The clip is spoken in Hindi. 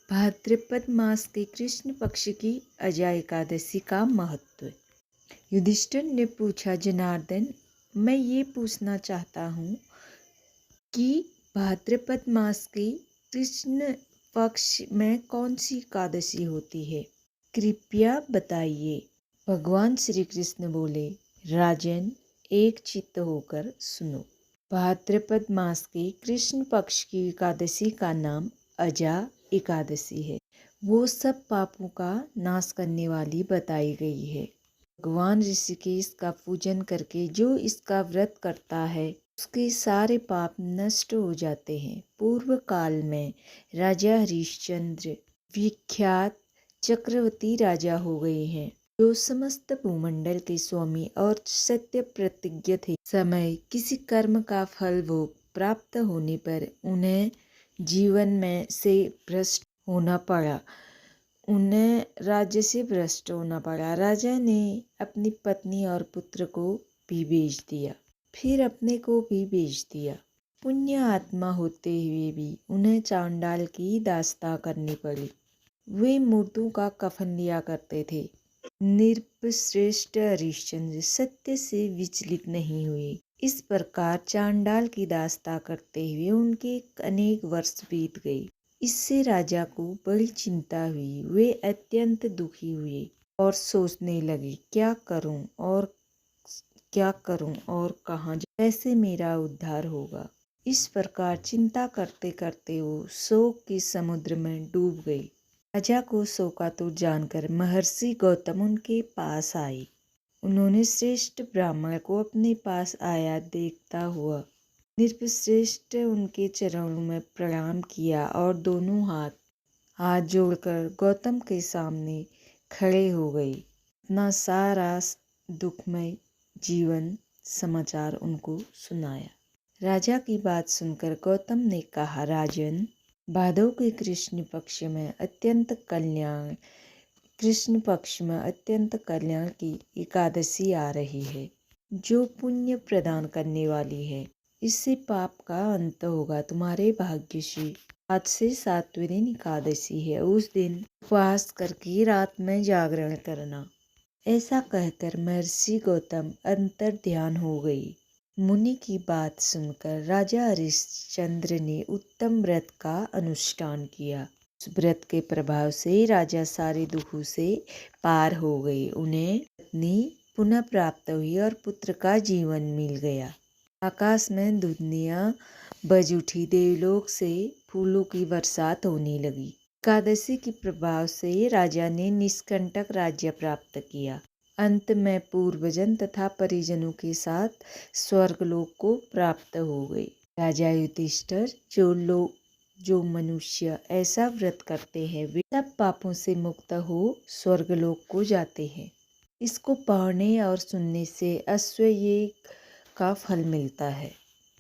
भाद्रपद मास के कृष्ण पक्ष की अजा एकादशी का महत्व। युधिष्ठिर ने पूछा, जनार्दन, मैं ये पूछना चाहता हूँ कि भाद्रपद मास के कृष्ण पक्ष में कौन सी एकादशी होती है, कृपया बताइए। भगवान श्री कृष्ण बोले, राजन, एक चित्त होकर सुनो। भाद्रपद मास के कृष्ण पक्ष की एकादशी का नाम अजा एकादशी है। वो सब पापों का नाश करने वाली बताई गई है। भगवान ऋषिकेश का पूजन करके जो इसका व्रत करता है उसके सारे पाप नष्ट हो जाते हैं। पूर्व काल में राजा हरिश्चंद्र विख्यात चक्रवर्ती राजा हो गए हैं, जो समस्त भूमंडल के स्वामी और सत्य प्रतिज्ञ थे। समय किसी कर्म का फल भोग प्राप्त होने पर उन्हें जीवन में से भ्रष्ट होना पड़ा। उन्हें राज्य से भ्रष्ट होना पड़ा। राजा ने अपनी पत्नी और पुत्र को भी बेच दिया, फिर अपने को भी बेच दिया। पुण्य आत्मा होते हुए भी उन्हें चांडाल की दास्तां करनी पड़ी। वे मुर्दों का कफन लिया करते थे। नृपश्रेष्ठ हरिश्चंद्र सत्य से विचलित नहीं हुए। इस प्रकार चांडाल की दास्तां करते हुए उनके अनेक वर्ष बीत गए। इससे राजा को बड़ी चिंता हुई। वे अत्यंत दुखी हुए और सोचने लगे, क्या करूं और कहाँ कैसे मेरा उद्धार होगा। इस प्रकार चिंता करते करते वो शोक के समुद्र में डूब गए। राजा को शोकातुर जानकर महर्षि गौतम उनके पास आए। उन्होंने श्रेष्ठ ब्राह्मण को अपने पास आया देखता हुआ नृपश्रेष्ठ उनके चरणों में प्रणाम किया और दोनों हाथ जोड़कर गौतम के सामने खड़े हो गए। अपना सारा दुखमय जीवन समाचार उनको सुनाया। राजा की बात सुनकर गौतम ने कहा, राजन, भादव के कृष्ण पक्ष में अत्यंत कल्याण की एकादशी आ रही है, जो पुण्य प्रदान करने वाली है। इससे पाप का अंत होगा। तुम्हारे भाग्य से आज से 7वें दिन एकादशी है। उस दिन उपवास करके रात में जागरण करना। ऐसा कहकर महर्षि गौतम अंतर ध्यान हो गई। मुनि की बात सुनकर राजा हरिश्चंद्र ने उत्तम व्रत का अनुष्ठान किया। उस व्रत के प्रभाव से राजा सारे दुखों से पार हो गए। उन्हें पत्नी पुनः प्राप्त हुई और पुत्र का जीवन मिल गया। आकाश में धुंधियाँ बज उठी। देवलोक से फूलों की बरसात होने लगी। एकादशी के प्रभाव से राजा ने निष्कंटक राज्य प्राप्त किया। अंत में पूर्वजन तथा परिजनों के साथ स्वर्गलोक को प्राप्त हो गए। राजा युधिष्ठिर, जो मनुष्य ऐसा व्रत करते हैं वे सब पापों से मुक्त हो स्वर्गलोक को जाते हैं। इसको पढ़ने और सुनने से अश्वमेध का फल मिलता है।